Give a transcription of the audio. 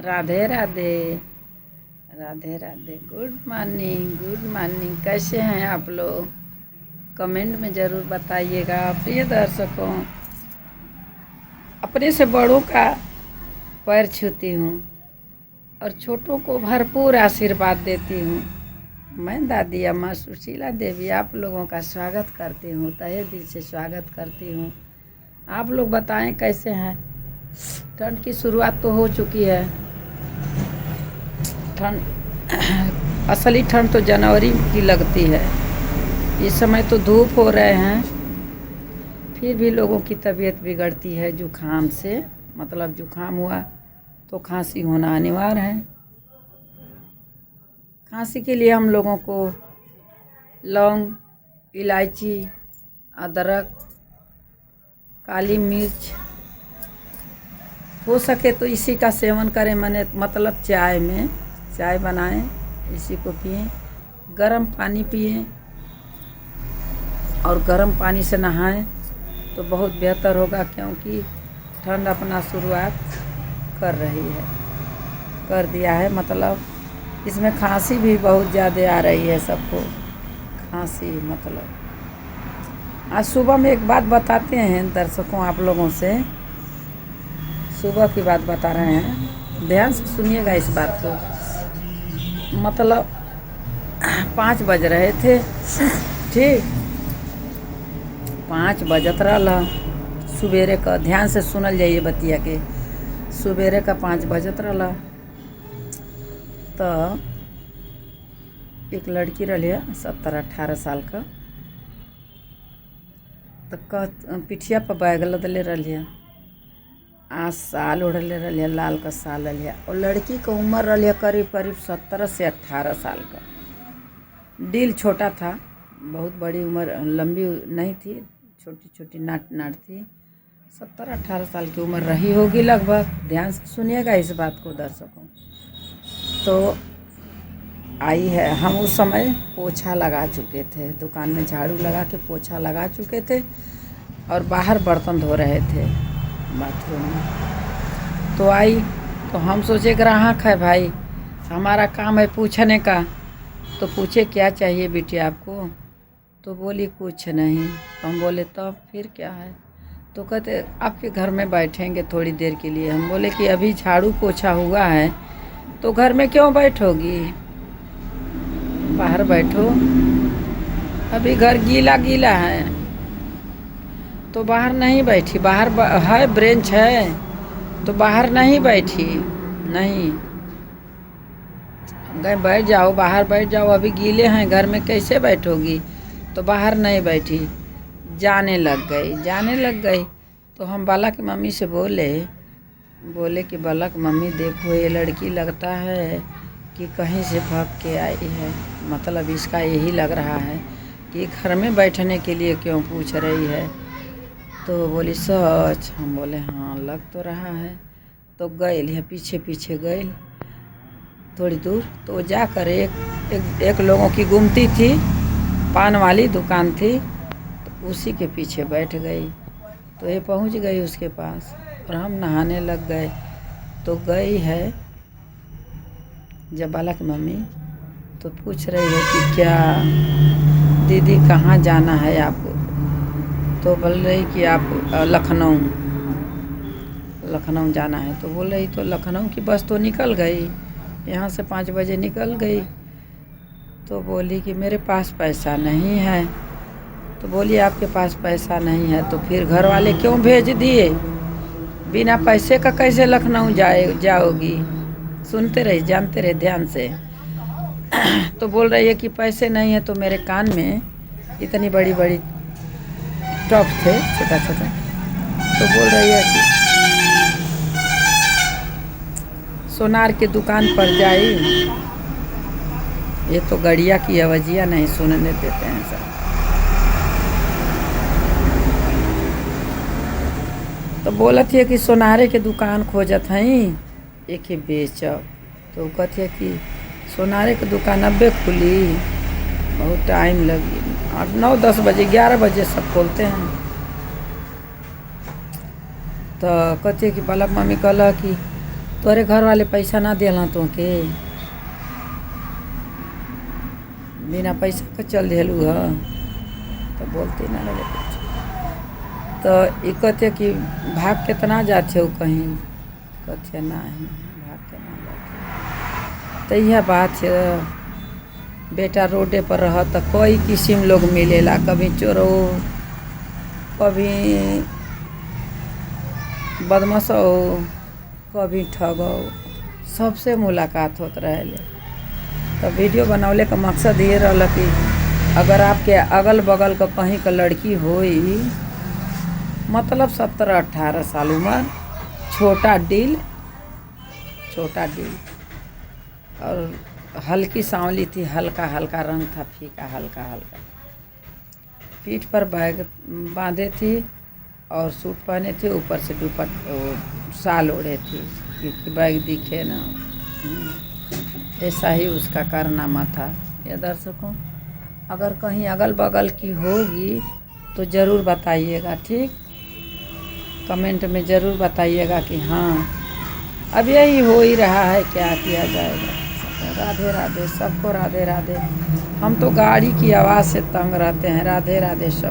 Radhe Radhe. Radhe Radhe. Good morning. कैसे हैं आप लोग? कमेंट में ज़रूर बताइएगा। प्रिय दर्शकों, अपने से बड़ों का पैर छूती हूँ और छोटों को भरपूर आशीर्वाद देती हूँ। मैं दादी अम्मा सुशीला देवी आप लोगों का स्वागत करती हूँ, तहे दिल से स्वागत करती हूँ। आप लोग बताएं कैसे हैं? ठंड की शुरुआत तो हो चुकी है। ठंड असली ठंड तो जनवरी की लगती है। इस समय तो धूप हो रहे हैं, फिर भी लोगों की तबीयत बिगड़ती है जुखाम से। मतलब जुखाम हुआ तो खांसी होना अनिवार्य है। खांसी के लिए हम लोगों को लौंग, इलायची, अदरक, काली मिर्च, हो सके तो इसी का सेवन करें। मतलब चाय बनाएं, इसी को पिएं, गर्म पानी पिएं और गर्म पानी से नहाएं तो बहुत बेहतर होगा, क्योंकि ठंड अपना शुरुआत कर दिया है। मतलब इसमें खांसी भी बहुत ज़्यादा आ रही है सबको। खांसी मतलब आज सुबह में एक बात बताते हैं दर्शकों, आप लोगों से सुबह की बात बता रहे हैं, ध्यान से सुनिएगा इस बात को। मतलब 5 बज रहे थे, ठीक 5 बजत रहा सुबेरे का। ध्यान से सुनल जाइए बतिया के। सुबेरे का 5 बजत रहा तो एक लड़की रही 17-18 साल का, तो पिठिया पर बैग लदले रही, आज साल ओढ़ले रही, लाल का साल रही, और लड़की का उम्र रही करीब 17 से 18 साल का। दिल छोटा था, बहुत बड़ी उम्र लंबी नहीं थी, छोटी छोटी नाट थी। 17-18 साल की उम्र रही होगी लगभग। ध्यान से सुनिएगा इस बात को दर्शकों। तो आई है, हम उस समय पोछा लगा चुके थे, दुकान में झाड़ू लगा के पोछा लगा चुके थे और बाहर बर्तन धो रहे थे बाथरूम में। तो आई तो हम सोचे ग्राहक है भाई, हमारा काम है पूछने का। तो पूछे क्या चाहिए बेटी आपको? तो बोली कुछ नहीं। तो हम बोले तब फिर क्या है? तो कहते आपके घर में बैठेंगे थोड़ी देर के लिए। हम बोले कि अभी झाड़ू पोछा हुआ है तो घर में क्यों बैठोगी, बाहर बैठो, अभी घर गीला है। तो बाहर नहीं बैठी, बाहर है ब्रेंच है तो बाहर नहीं बैठी। नहीं गए बैठ जाओ, बाहर बैठ जाओ, अभी गीले हैं, घर में कैसे बैठोगी? तो बाहर नहीं बैठी, जाने लग गई। तो हम बालक की मम्मी से बोले कि बालक मम्मी देखो, ये लड़की लगता है कि कहीं से भाग के आई है। मतलब इसका यही लग रहा है कि घर में बैठने के लिए क्यों पूछ रही है। तो बोली सच? हम बोले हाँ लग तो रहा है। तो गई पीछे गई थोड़ी दूर, तो जाकर एक लोगों की गुमती थी, पान वाली दुकान थी, तो उसी के पीछे बैठ गई। तो ये पहुंच गई उसके पास और हम नहाने लग गए। तो गई है जब बालक मम्मी तो पूछ रही है कि क्या दीदी कहाँ जाना है आपको? तो बोल रही कि आप लखनऊ जाना है। तो बोल रही तो लखनऊ की बस तो निकल गई, यहाँ से 5 बजे निकल गई। तो बोली कि मेरे पास पैसा नहीं है। तो बोली आपके पास पैसा नहीं है तो फिर घर वाले क्यों भेज दिए? बिना पैसे का कैसे लखनऊ जाओगी? सुनते रहे, जानते रहे ध्यान से। तो बोल रही है कि पैसे नहीं है। तो मेरे कान में इतनी बड़ी टॉप थे, छोटा। तो बोल रही है कि सोनार के दुकान पर जाई। ये तो गड़िया की आवाजिया नहीं सुनने देते हैं सब। तो बोलत है कि सोनारे के दुकान खोजत हैं, एक ही बेचब। तो कहती है कि सोनारे के दुकान अब्बे खुली, बहुत टाइम लगी, 8-9-10 बजे 11 बजे सब खोलते हैं। तो कहती है कि बालक मम्मी कहला कि तोरे घर वाले पैसा ना दिला तो के बिना पैसा के चल दिलू ह तो बोलती ना लगे कुछ। तो ई कहते कि भाग के तना जाते हो कहीं, कहते नहीं भाग के ना जाते। तो यह बात है, बेटा रोडे पर रह तो कोई किस्म लोग मिलेला, कभी चोरो, कभी बदमाश हो, कभी ठगो, सबसे मुलाकात होत रहे। तो वीडियो बनौले का मकसद ये रहल कि अगर आपके अगल बगल का कहीं का लड़की होई, मतलब 17-18 साल उम्र, छोटा दिल और हल्की सांवली थी, हल्का हल्का रंग था, फीका हल्का हल्का, पीठ पर बैग बांधे थी और सूट पहने थे, ऊपर से शाल ओढ़े थी क्योंकि बैग दिखे ना। ऐसा ही उसका कारनामा था। ये दर्शकों, अगर कहीं अगल बगल की होगी तो ज़रूर बताइएगा, ठीक, कमेंट में ज़रूर बताइएगा कि हाँ अब यही हो ही रहा है, क्या किया जाएगा। राधे राधे सबको, राधे राधे। हम तो गाड़ी की आवाज़ से तंग रहते हैं। राधे राधे सब।